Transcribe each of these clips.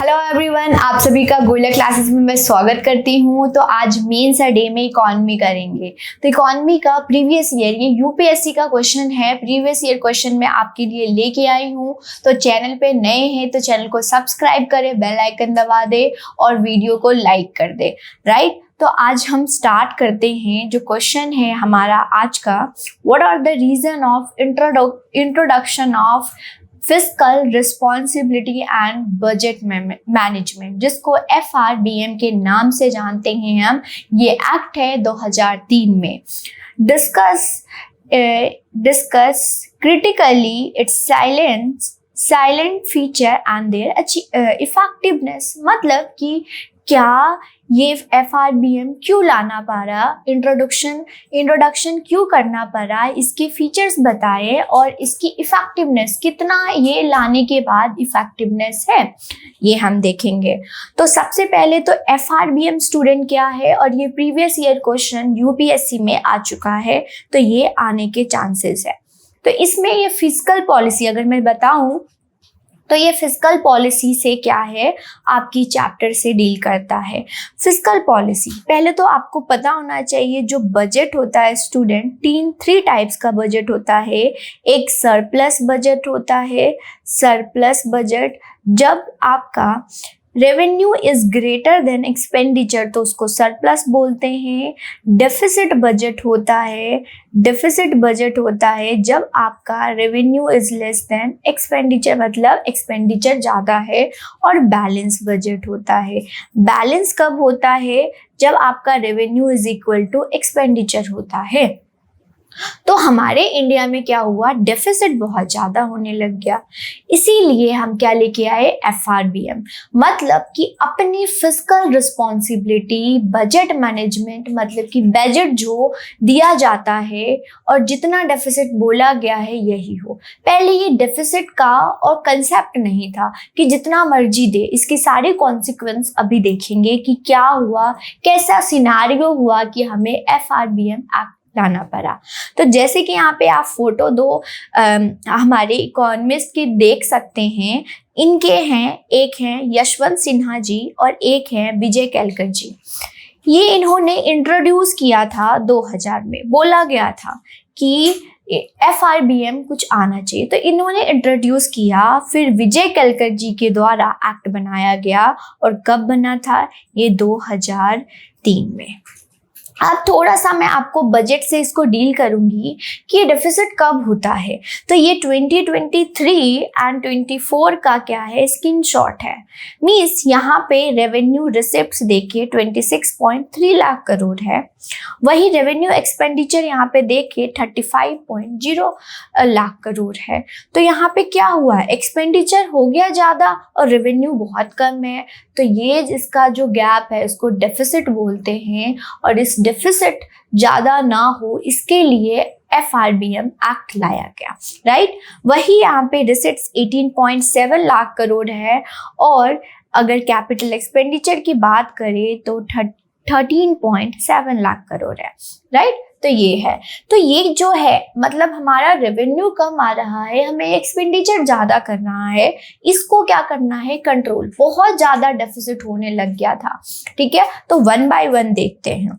Hello everyone, आप सभी का गोल्डन क्लासेस में मैं स्वागत करती हूँ। तो आज मेंस डे में इकोनॉमी करेंगे। तो इकोनॉमी का प्रीवियस ईयर, ये यूपीएससी का क्वेश्चन है। प्रीवियस ईयर क्वेश्चन मैं आपके लिए लेके आई हूँ। तो चैनल पे नए हैं तो चैनल को सब्सक्राइब करें, बेल आइकन दबा दे और वीडियो को लाइक कर दे। राइट, तो आज हम स्टार्ट करते हैं। जो क्वेश्चन है हमारा आज का, what are the reason of introduction of fiscal responsibility and budget management, जिसको FRBM के नाम से जानते हैं हम। ये एक्ट है 2003 में। Discuss critically its silent feature and their effectiveness. मतलब कि क्या ये FRBM क्यों लाना पड़ा, इंट्रोडक्शन क्यों करना पड़ा, इसके फीचर्स बताए और इसकी इफेक्टिवनेस, कितना ये लाने के बाद इफेक्टिवनेस है, ये हम देखेंगे। तो सबसे पहले तो FRBM स्टूडेंट क्या है, और ये प्रीवियस ईयर क्वेश्चन UPSC में आ चुका है, तो ये आने के चांसेस है। तो इसमें ये फिस्कल पॉलिसी अगर मैं बताऊं तो ये फिस्कल पॉलिसी से क्या है, आपकी चैप्टर से डील करता है। फिस्कल पॉलिसी पहले तो आपको पता होना चाहिए, जो बजट होता है स्टूडेंट, थ्री टाइप्स का बजट होता है। एक सरप्लस बजट होता है। सरप्लस बजट जब आपका revenue is greater than expenditure तो उसको सरप्लस बोलते हैं। डेफिसिट बजट होता है। डेफिसिट बजट होता है जब आपका revenue is less than expenditure, मतलब एक्सपेंडिचर ज़्यादा है। और बैलेंस बजट होता है। बैलेंस कब होता है, जब आपका revenue is equal to expenditure होता है। तो हमारे इंडिया में क्या हुआ, डेफिसिट बहुत ज़्यादा होने लग गया। इसीलिए हम क्या लेके आए, FRBM। मतलब कि अपनी फिस्कल रिस्पॉन्सिबिलिटी, बजट मैनेजमेंट, मतलब कि बजट जो दिया जाता है और जितना डेफिसिट बोला गया है यही हो। पहले ये डेफिसिट का और कंसेप्ट नहीं था कि जितना मर्जी दे। इसके सारे कॉन्सिक्वेंस अभी देखेंगे कि क्या हुआ, कैसा सिनारियो हुआ कि हमें FRBM एक्ट लाना पड़ा। तो जैसे कि यहाँ पे आप फोटो दो हमारे इकोनॉमिस्ट की देख सकते हैं। इनके हैं, एक हैं यशवंत सिन्हा जी और एक हैं विजय केलकर जी। ये इन्होंने इंट्रोड्यूस किया था 2000 में। बोला गया था कि FRBM कुछ आना चाहिए, तो इन्होंने इंट्रोड्यूस किया। फिर विजय केलकर जी के द्वारा एक्ट बनाया गया। और कब बना था, ये 2003 में। अब थोड़ा सा मैं आपको बजट से इसको डील करूंगी कि ये डेफिसिट कब होता है। तो ये 2023 एंड 24 का क्या है, स्क्रीनशॉट है। मीन्स यहाँ पे रेवेन्यू रिसिप्ट्स देखिए 26.3 लाख करोड़ है। वही रेवेन्यू एक्सपेंडिचर यहाँ पे देखिए 35.0 लाख करोड़ है। तो यहाँ पे क्या हुआ, एक्सपेंडिचर हो गया ज़्यादा और रेवेन्यू बहुत कम है। तो ये इसका जो गैप है उसको डेफिसिट बोलते हैं। और इस डेफिसिट ज़्यादा ना हो इसके लिए FRBM एक्ट लाया गया। राइट, वही यहाँ पे रिसिट्स 18.7 लाख करोड़ है। और अगर कैपिटल एक्सपेंडिचर की बात करें तो 13.7 लाख करोड़ है। राइट, तो ये है। तो ये जो है, मतलब हमारा रेवेन्यू कम आ रहा है, हमें एक्सपेंडिचर ज़्यादा करना है। इसको क्या करना है, कंट्रोल। बहुत ज़्यादा डेफिसिट होने लग गया था। ठीक है, तो 1 बाय 1 देखते हैं।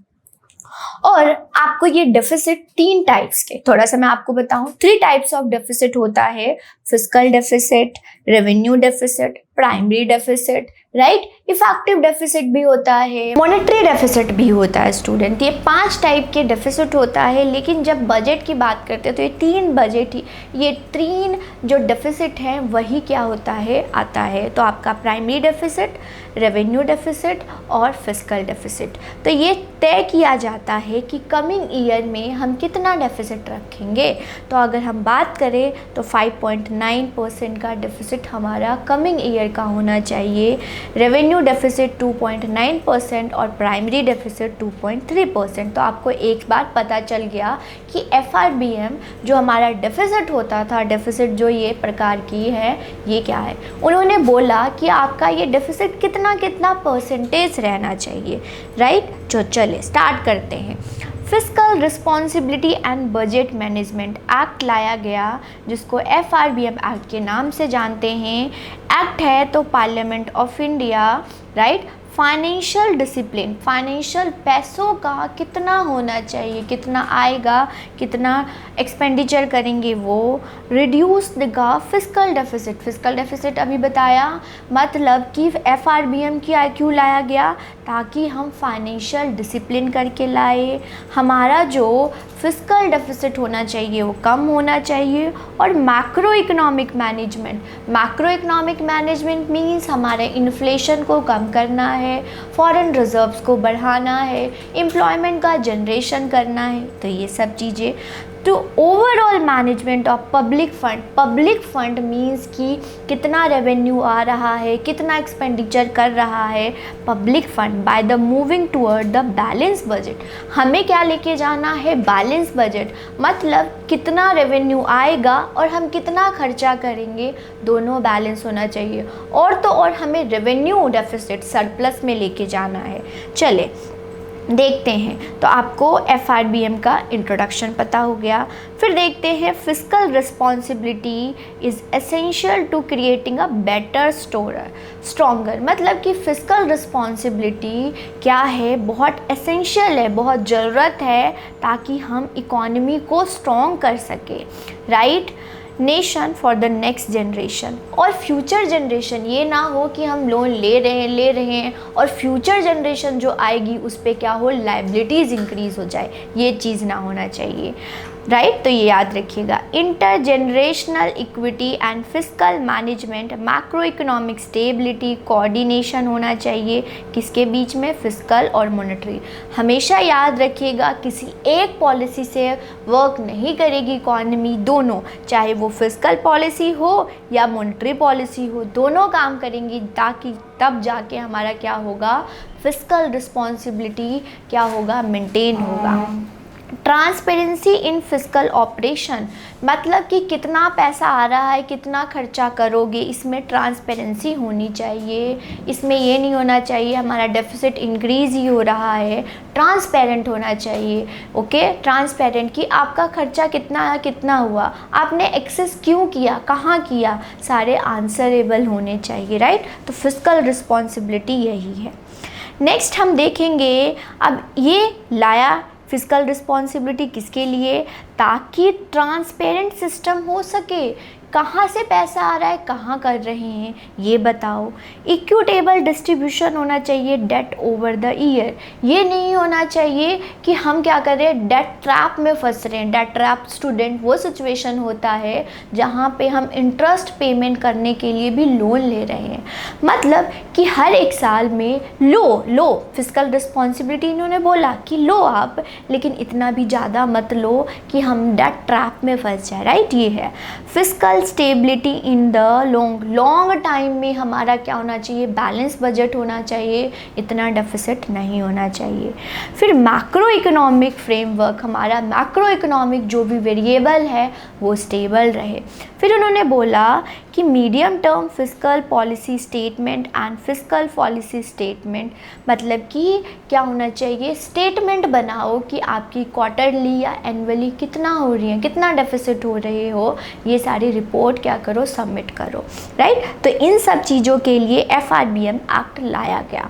और आपको ये डेफिसिट 3 टाइप्स के, थोड़ा सा मैं आपको बताऊं, 3 टाइप्स ऑफ डेफिसिट होता है। Fiscal deficit, revenue deficit, primary deficit. Right, effective deficit भी होता है, मॉनेटरी डेफिसिट भी होता है स्टूडेंट। ये 5 टाइप के डेफिसिट होता है। लेकिन जब बजट की बात करते हैं तो ये 3 जो डेफिसिट हैं वही क्या होता है, आता है। तो आपका प्राइमरी डेफिसिट, रेवेन्यू डेफिसिट और फिस्कल डेफिसिट। तो ये तय किया जाता है कि कमिंग ईयर में हम कितना डेफिसिट रखेंगे। तो अगर हम बात करें तो 5.9% का डेफिसिट हमारा कमिंग ईयर का होना चाहिए। रेवेन्यू डेफिसिट 2.9% और प्राइमरी डेफिसिट 2.3%। तो आपको एक बार पता चल गया कि FRBM जो हमारा डेफिसिट होता था, डेफिसिट जो ये प्रकार की है, ये क्या है। उन्होंने बोला कि आपका ये डेफिसिट कितना परसेंटेज रहना चाहिए। राइट, जो चले स्टार्ट करते हैं। Fiscal responsibility and budget management act लाया गया, जिसको FRBM एक्ट के नाम से जानते हैं। एक्ट है तो parliament of India, right. Financial discipline, financial पैसों का कितना होना चाहिए, कितना आएगा, कितना एक्सपेंडिचर करेंगे वो। Reduce the fiscal deficit, fiscal deficit अभी बताया, मतलब कि FRBM क्यों लाया गया, ताकि हम फाइनेंशियल डिसिप्लिन करके लाए, हमारा जो फिस्कल डेफिसिट होना चाहिए वो कम होना चाहिए। और macro economic management, macro economic management means हमारे इन्फ्लेशन को कम करना है, फॉरेन रिजर्व्स को बढ़ाना है, एम्प्लॉयमेंट का जनरेशन करना है, तो ये सब चीज़ें। To overall management of public fund, public fund means कि कितना रेवेन्यू आ रहा है, कितना एक्सपेंडिचर कर रहा है public fund, by the moving toward the balance budget. हमें क्या लेके जाना है, बैलेंस बजट, मतलब कितना रेवेन्यू आएगा और हम कितना खर्चा करेंगे, दोनों बैलेंस होना चाहिए। और तो और हमें रेवेन्यू डेफिसिट सरप्लस में लेके जाना है। चले देखते हैं, तो आपको FRBM का इंट्रोडक्शन पता हो गया। फिर देखते हैं fiscal responsibility is essential to creating a better stronger, मतलब कि फिस्कल रिस्पॉन्सिबिलिटी क्या है, बहुत एसेंशियल है, बहुत ज़रूरत है, ताकि हम इकोनॉमी को स्ट्रॉन्ग कर सके, right. Nation for the next generation, और फ्यूचर जनरेशन, ये ना हो कि हम लोन ले रहे हैं और फ्यूचर जनरेशन जो आएगी उस पर क्या हो, लाइबिलिटीज़ इंक्रीज़ हो जाए, ये चीज़ ना होना चाहिए, राइट। तो ये याद रखिएगा। Inter generational equity and fiscal management, macro economic stability, coordination होना चाहिए किसके बीच में, फिस्कल और मॉनेटरी। हमेशा याद रखिएगा किसी एक पॉलिसी से वर्क नहीं करेगी इकोनॉमी, दोनों, चाहे वो फिस्कल पॉलिसी हो या मॉनेटरी पॉलिसी हो, दोनों काम करेंगी, ताकि तब जाके हमारा क्या होगा, फिस्कल रिस्पॉन्सिबिलिटी क्या होगा, मेंटेन होगा। ट्रांसपेरेंसी इन फिस्कल ऑपरेशन, मतलब कि कितना पैसा आ रहा है, कितना खर्चा करोगे, इसमें ट्रांसपेरेंसी होनी चाहिए। इसमें ये नहीं होना चाहिए हमारा डेफिसिट इंक्रीज़ ही हो रहा है, ट्रांसपेरेंट होना चाहिए, ओके। ट्रांसपेरेंट कि आपका खर्चा कितना हुआ, आपने एक्सेस क्यों किया, कहाँ किया, सारे आंसरेबल होने चाहिए, राइट। तो फिस्कल रिस्पॉन्सिबिलिटी यही है। नेक्स्ट हम देखेंगे, अब ये लाया फिस्कल रिस्पॉन्सिबिलिटी किसके लिए, ताकि ट्रांसपेरेंट सिस्टम हो सके, कहाँ से पैसा आ रहा है, कहाँ कर रहे हैं, ये बताओ। इक्विटेबल डिस्ट्रीब्यूशन होना चाहिए डेट ओवर द ईयर, ये नहीं होना चाहिए कि हम क्या कर रहे हैं, डेट ट्रैप में फंस रहे हैं। डेट ट्रैप स्टूडेंट वो सिचुएशन होता है जहाँ पे हम इंटरेस्ट पेमेंट करने के लिए भी लोन ले रहे हैं, मतलब कि हर एक साल में लो फिस्कल रिस्पॉन्सिबिलिटी इन्होंने बोला कि लो आप, लेकिन इतना भी ज़्यादा मत लो कि हम डेट ट्रैप में फंस जाए, राइट। ये है fiscal stability in the long time में हमारा क्या होना चाहिए, बैलेंस बजट होना चाहिए, इतना डेफिसिट नहीं होना चाहिए। फिर मैक्रो इकोनॉमिक फ्रेमवर्क, हमारा मैक्रो इकोनॉमिक जो भी वेरिएबल है वो स्टेबल रहे। फिर उन्होंने बोला कि medium term fiscal policy statement and fiscal policy statement, मतलब कि क्या होना चाहिए, स्टेटमेंट बनाओ कि आपकी क्वार्टरली या एनुअली कितना हो रही है, कितना डेफिसिट हो रहे हो, ये सारी रिपोर्ट क्या करो, सबमिट करो, राइट। तो इन सब चीज़ों के लिए FRBM एक्ट लाया गया।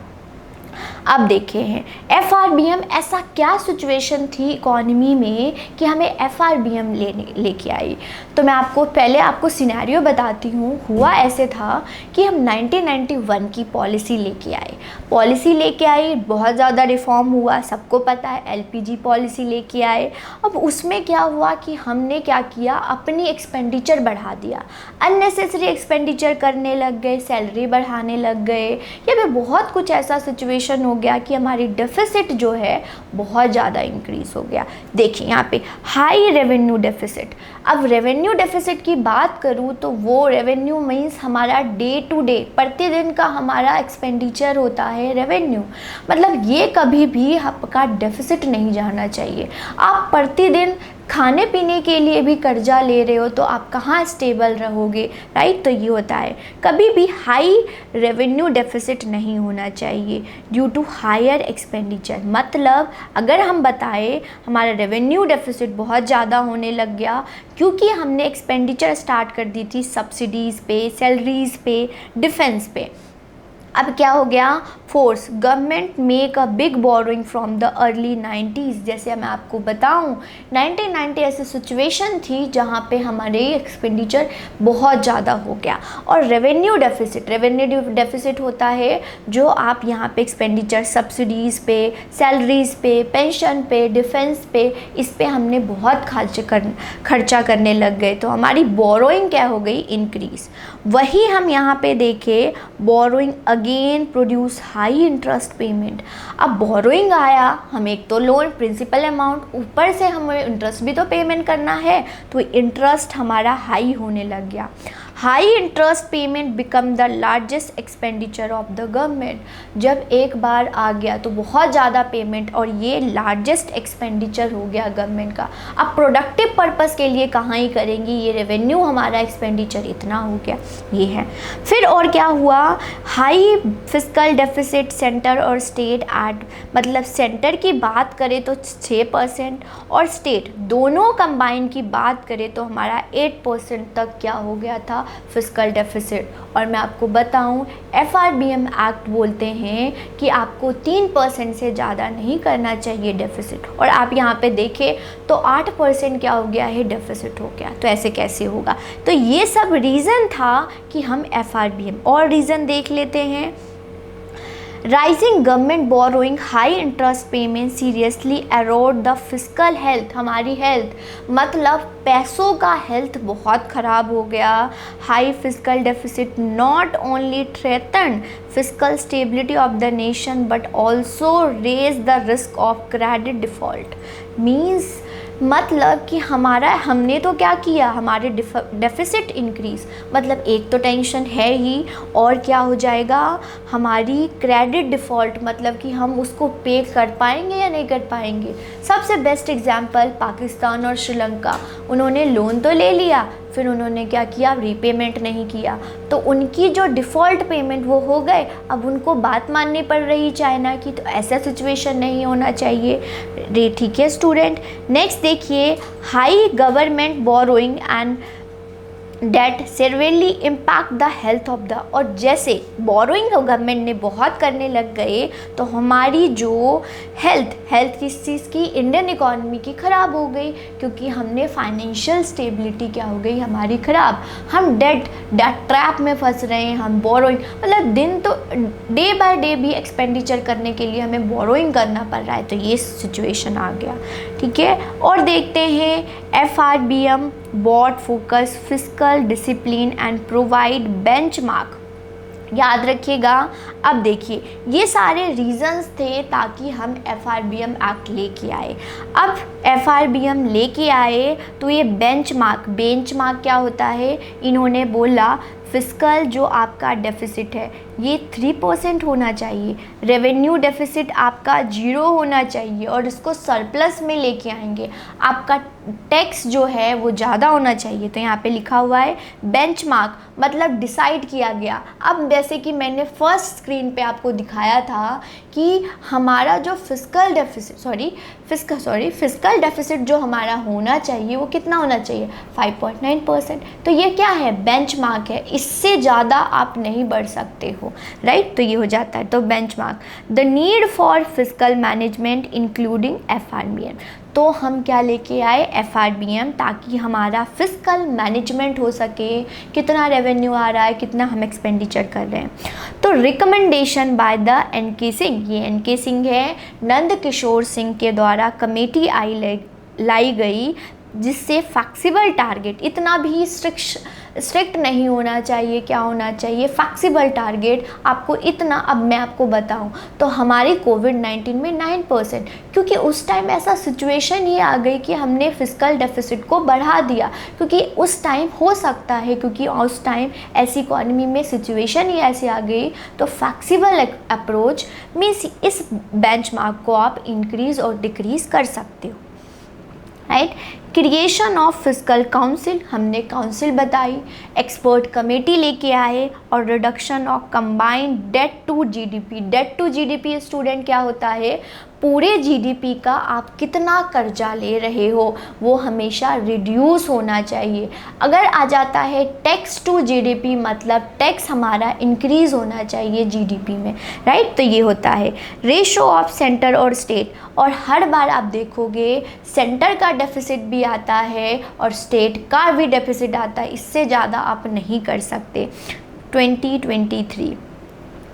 अब देखे हैं FRBM ऐसा क्या सिचुएशन थी इकोनॉमी में कि हमें FRBM लेके आई। तो मैं आपको सिनेरियो बताती हूँ। हुआ ऐसे था कि हम 1991 की पॉलिसी लेके आए, बहुत ज़्यादा रिफॉर्म हुआ, सबको पता है, LPG पॉलिसी लेके आए। अब उसमें क्या हुआ कि हमने क्या किया, अपनी एक्सपेंडिचर बढ़ा दिया, अननेसेसरी एक्सपेंडिचर करने लग गए, सैलरी बढ़ाने लग गए, या फिर बहुत कुछ ऐसा सिचुएशन हो गया कि हमारी डेफिसिट जो है बहुत ज़्यादा इंक्रीज़ हो गया। देखिए यहाँ पे हाई रेवेन्यू डेफिसिट। अब रेवेन्यू डेफिसिट की बात करूँ तो वो रेवेन्यू मीन्स हमारा डे टू डे, प्रतिदिन का हमारा एक्सपेंडिचर होता है रेवेन्यू, मतलब ये कभी भी आपका डेफिसिट नहीं जाना चाहिए। आप प्रतिदिन खाने पीने के लिए भी कर्जा ले रहे हो तो आप कहाँ स्टेबल रहोगे, राइट। तो ये होता है। कभी भी हाई रेवेन्यू डेफिसिट नहीं होना चाहिए ड्यू टू हायर एक्सपेंडिचर। मतलब अगर हम बताएं हमारा रेवेन्यू डेफिसिट बहुत ज़्यादा होने लग गया क्योंकि हमने एक्सपेंडिचर स्टार्ट कर दी थी सब्सिडीज़ पे, सैलरीज़ पे, डिफेंस पे। अब क्या हो गया, force government make a big borrowing from the early 90s। जैसे मैं आपको बताऊं 1990 ऐसी सिचुएशन थी जहां पे हमारे एक्सपेंडिचर बहुत ज़्यादा हो गया। और रेवेन्यू डेफिसिट होता है जो आप यहाँ पे एक्सपेंडिचर सब्सिडीज़ पे, सैलरीज़ पे, पेंशन पे, डिफेंस पे, इस पे हमने बहुत खर्चा करने लग गए तो हमारी बोरोइंग क्या हो गई, इंक्रीज। वही हम यहाँ पे देखें borrowing again produce high interest payment. अब बोरोइंग आया, हम एक तो लोन प्रिंसिपल अमाउंट, ऊपर से हमें इंटरेस्ट भी तो पेमेंट करना है, तो इंटरेस्ट हमारा हाई होने लग गया। High interest payment become the largest expenditure of the government. जब एक बार आ गया तो बहुत ज़्यादा पेमेंट और ये लार्जेस्ट एक्सपेंडिचर हो गया गवर्नमेंट का। अब प्रोडक्टिव पर्पस के लिए कहाँ ही करेंगी, ये रेवेन्यू हमारा एक्सपेंडिचर इतना हो गया, ये है। फिर और क्या हुआ, हाई फिस्कल डेफिसिट सेंटर और स्टेट एट, मतलब सेंटर की बात करें तो 6% और स्टेट दोनों कंबाइन की बात करें तो हमारा 8% तक क्या हो गया था, फिस्कल डेफिसिट। और मैं आपको बताऊं FRBM एक्ट बोलते हैं कि आपको 3% से ज़्यादा नहीं करना चाहिए डेफिसिट, और आप यहाँ पे देखें तो 8% क्या हो गया है, डेफिसिट हो गया। तो ऐसे कैसे होगा, तो ये सब रीज़न था कि हम FRBM। और रीज़न देख लेते हैं, rising government borrowing, high interest payment seriously eroded the physical health, हमारी हेल्थ मतलब पैसों का हेल्थ बहुत ख़राब हो गया। High physical deficit not only threaten physical stability of the nation but also raise the risk of credit default. Means मतलब कि हमने तो क्या किया, हमारे डेफिसिट इंक्रीज़, मतलब एक तो टेंशन है ही, और क्या हो जाएगा, हमारी क्रेडिट डिफ़ॉल्ट, मतलब कि हम उसको पे कर पाएंगे या नहीं कर पाएंगे। सबसे बेस्ट एग्जांपल पाकिस्तान और श्रीलंका, उन्होंने लोन तो ले लिया, फिर उन्होंने क्या किया, रीपेमेंट नहीं किया, तो उनकी जो डिफ़ॉल्ट पेमेंट वो हो गए। अब उनको बात माननी पड़ रही चाइना की, तो ऐसा सिचुएशन नहीं होना चाहिए। ठीक है स्टूडेंट, नेक्स्ट देखिए, high government borrowing and debt severely impact the health of the, और जैसे बोरोइंग गवर्नमेंट ने बहुत करने लग गए तो हमारी जो हेल्थ किस चीज़ की, इंडियन इकॉनमी की ख़राब हो गई, क्योंकि हमने फाइनेंशियल स्टेबिलिटी क्या हो गई हमारी ख़राब। हम डेट ट्रैप में फंस रहे हैं, हम बोरोइंग, मतलब दिन तो डे बाय डे भी एक्सपेंडिचर करने के लिए हमें बोरोइंग करना पड़ रहा है, तो ये सिचुएशन आ गया। ठीक है, और देखते हैं FRBM board focus physical discipline and provide benchmark. याद रखिएगा, अब देखिए ये सारे रीजंस थे ताकि हम FRBM एक्ट लेके आए। अब FRBM लेके आए तो ये बेंचमार्क क्या होता है, इन्होंने बोला फिजिकल जो आपका डेफिसिट है ये 3% होना चाहिए, रेवेन्यू डेफिसिट आपका 0 होना चाहिए और इसको सरप्लस में लेके आएंगे, आपका टैक्स जो है वो ज़्यादा होना चाहिए। तो यहाँ पे लिखा हुआ है बेंचमार्क, मतलब डिसाइड किया गया। अब जैसे कि मैंने फर्स्ट स्क्रीन पे आपको दिखाया था कि हमारा जो फिजिकल डेफिसिट जो हमारा होना चाहिए वो कितना होना चाहिए, 5.9%। तो ये क्या है, बेंचमार्क है, इससे ज़्यादा आप नहीं बढ़ सकते हो, राइट। तो ये हो जाता है, तो benchmark. The need for physical management including FRBM, तो हम क्या लेके आए, FRBM, ताकि हमारा फिजिकल मैनेजमेंट हो सके, कितना रेवेन्यू आ रहा है, कितना हम एक्सपेंडिचर कर रहे हैं। तो recommendation by the NK Singh, ये NK सिंह है, नंद किशोर सिंह के द्वारा कमेटी लाई गई, जिससे फ्लेक्सिबल टारगेट, इतना भी स्ट्रिक्ट नहीं होना चाहिए, क्या होना चाहिए, फ्लेक्सिबल टारगेट आपको इतना। अब मैं आपको बताऊं तो हमारी कोविड-19 में 9%, क्योंकि उस टाइम ऐसा सिचुएशन ही आ गई कि हमने फिजिकल डेफिसिट को बढ़ा दिया, क्योंकि उस टाइम हो सकता है, क्योंकि उस टाइम ऐसी इकॉनमी में सिचुएशन ही ऐसी आ गई। तो फ्लेक्सिबल अप्रोच मीन्स इस बेंचमार्क को आप इंक्रीज़ और डिक्रीज़ कर सकते हो, right. Creation of fiscal council, हमने काउंसिल बताई, एक्सपर्ट कमेटी लेके आए, और reduction of combined debt to GDP. Debt to GDP student क्या होता है, पूरे जीडीपी का आप कितना कर्जा ले रहे हो वो हमेशा रिड्यूस होना चाहिए। अगर आ जाता है टैक्स टू जीडीपी, मतलब टैक्स हमारा इंक्रीज होना चाहिए जीडीपी में, राइट। तो ये होता है रेशो ऑफ सेंटर और स्टेट, और हर बार आप देखोगे सेंटर का डेफिसिट भी आता है और स्टेट का भी डेफिसिट आता है, इससे ज़्यादा आप नहीं कर सकते 2023।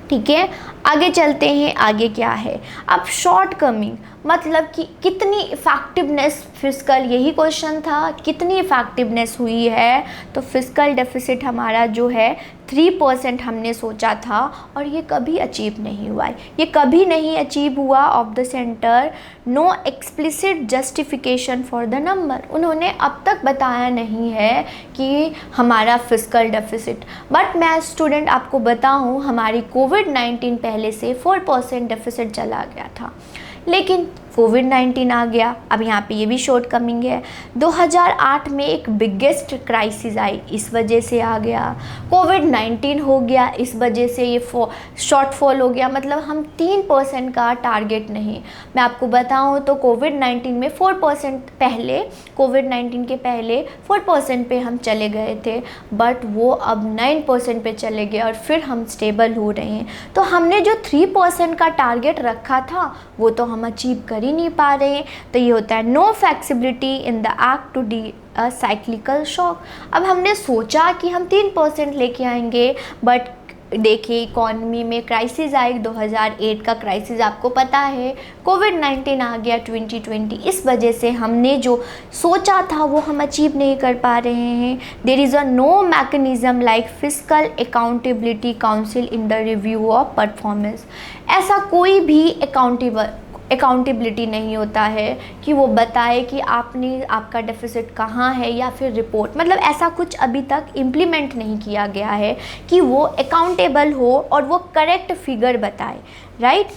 ठीक है, आगे चलते हैं। आगे क्या है, अब शॉर्ट कमिंग, मतलब कि कितनी इफ़ेक्टिवनेस फिस्कल, यही क्वेश्चन था, कितनी इफ़ेक्टिवनेस हुई है। तो फिस्कल डेफिसिट हमारा जो है 3% हमने सोचा था, और ये कभी अचीव नहीं हुआ है, ये कभी नहीं अचीव हुआ of the centre. No explicit justification for the number, उन्होंने अब तक बताया नहीं है कि हमारा फिस्कल डेफिसिट। बट मैं स्टूडेंट आपको बताऊं, हमारी कोविड-19 पहले से 4% डेफिसिट चला गया था, लेकिन कोविड-19 आ गया। अब यहाँ पे ये भी शॉर्ट कमिंग है, 2008 में एक बिगेस्ट क्राइसिस आई, इस वजह से आ गया। कोविड-19 हो गया, इस वजह से ये शॉर्टफॉल हो गया, मतलब हम 3% का टारगेट नहीं। मैं आपको बताऊँ तो कोविड-19 में 4% पहले, कोविड-19 के पहले 4% पे हम चले गए थे, बट वो अब 9% पे चले गए और फिर हम स्टेबल हो रहे हैं। तो हमने जो 3% का टारगेट रखा था वो तो हम अचीव कर ही नहीं पा रहे हैं। तो ये होता है no flexibility in the act to D a cyclical shock. अब हमने सोचा कि हम 3% लेके आएंगे, बट देखिए इकॉनमी में क्राइसिस आई, 2008 का क्राइसिस आपको पता है, कोविड-19 आ गया 2020, इस वजह से हमने जो सोचा था वो हम अचीव नहीं कर पा रहे हैं। There is a no mechanism like fiscal accountability council in the review of performance. ऐसा कोई भी अकाउंटेबिलिटी नहीं होता है कि वो बताए कि आपका डेफिसिट कहाँ है, या फिर रिपोर्ट, मतलब ऐसा कुछ अभी तक इम्प्लीमेंट नहीं किया गया है कि वो अकाउंटेबल हो और वो करेक्ट फिगर बताए, राइट।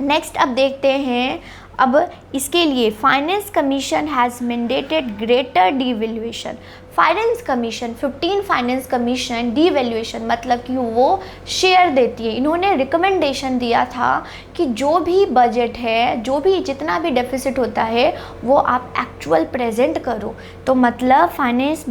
नेक्स्ट अब देखते हैं, अब इसके लिए finance commission has mandated greater devaluation. Finance commission, 15 finance commission devaluation, मतलब कि वो शेयर देती है। इन्होंने रिकमेंडेशन दिया था कि जो भी बजट है, जो भी जितना भी डेफिसिट होता है वो आप एक्चुअल प्रेजेंट करो। तो मतलब फाइनेंस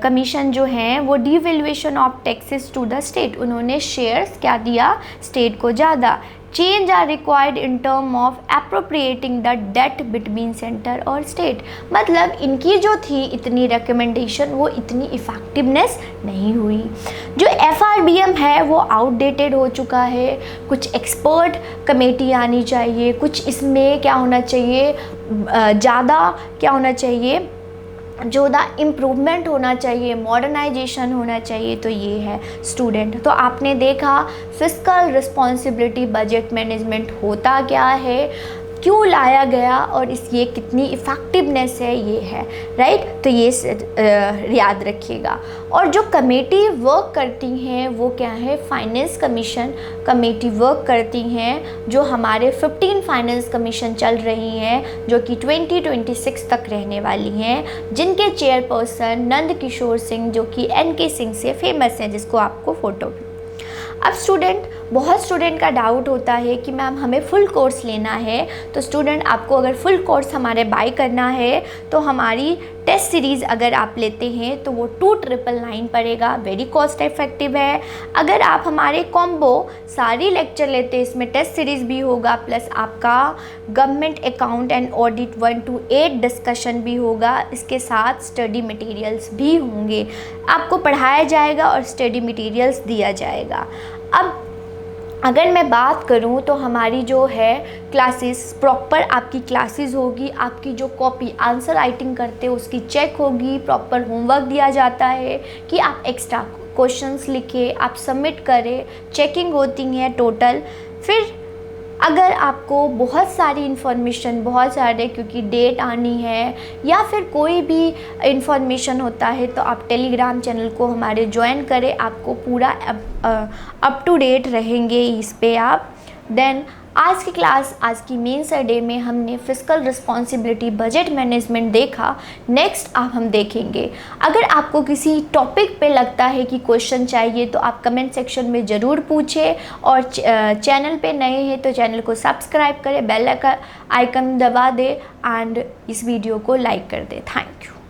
कमीशन जो है वो devaluation of taxes to the state, उन्होंने शेयर्स क्या दिया, स्टेट को ज़्यादा। Change are required in term of appropriating the debt between centre और स्टेट, मतलब इनकी जो थी इतनी रिकमेंडेशन, वो इतनी इफ़ेक्टिवनेस नहीं हुई। जो FRBM है वो आउटडेटेड हो चुका है, कुछ एक्सपर्ट कमेटी आनी चाहिए, कुछ इसमें क्या होना चाहिए, ज़्यादा क्या होना चाहिए, ज़्यादा इम्प्रूवमेंट होना चाहिए, मॉडर्नाइजेशन होना चाहिए। तो ये है स्टूडेंट। तो आपने देखा फिस्कल रिस्पॉन्सिबिलिटी बजट मैनेजमेंट होता क्या है, क्यों लाया गया, और ये कितनी इफ़ेक्टिवनेस है, ये है, राइट। तो ये याद रखिएगा। और जो कमेटी वर्क करती हैं वो क्या है, फाइनेंस कमीशन कमेटी वर्क करती हैं, जो हमारे 15 फाइनेंस कमीशन चल रही हैं, जो कि 2026 तक रहने वाली हैं, जिनके चेयरपर्सन नंद किशोर सिंह, जो कि NK सिंह से फेमस हैं, जिसको आपको फ़ोटो भी। अब स्टूडेंट, बहुत स्टूडेंट का डाउट होता है कि मैम हमें फुल कोर्स लेना है। तो स्टूडेंट आपको अगर फुल कोर्स हमारे बाय करना है तो हमारी टेस्ट सीरीज़ अगर आप लेते हैं तो वो 2999 पड़ेगा, वेरी कॉस्ट इफेक्टिव है। अगर आप हमारे कॉम्बो सारी लेक्चर लेते हैं, इसमें टेस्ट सीरीज़ भी होगा, प्लस आपका government account and audit 1 to 8 discussion भी होगा, इसके साथ स्टडी मटेरियल्स भी होंगे, आपको पढ़ाया जाएगा और स्टडी मटेरियल्स दिया जाएगा। अब अगर मैं बात करूं तो हमारी जो है क्लासेस प्रॉपर आपकी क्लासेस होगी, आपकी जो कॉपी आंसर राइटिंग करते हो उसकी चेक होगी, प्रॉपर होमवर्क दिया जाता है कि आप एक्स्ट्रा क्वेश्चंस लिखे, आप सबमिट करें, चेकिंग होती है टोटल। फिर अगर आपको बहुत सारी इन्फॉर्मेशन, बहुत सारे, क्योंकि डेट आनी है या फिर कोई भी इन्फॉर्मेशन होता है, तो आप टेलीग्राम चैनल को हमारे ज्वाइन करें, आपको पूरा अप टू डेट रहेंगे इस पे आप। देन आज की क्लास, आज की मेन डे में हमने फिजिकल रिस्पॉन्सिबिलिटी, बजट मैनेजमेंट देखा। नेक्स्ट अब हम देखेंगे, अगर आपको किसी टॉपिक पे लगता है कि क्वेश्चन चाहिए तो आप कमेंट सेक्शन में ज़रूर पूछें, और चैनल पे नए हैं तो चैनल को सब्सक्राइब करें, बेल आइकन दबा दें एंड इस वीडियो को लाइक कर दें। Thank you.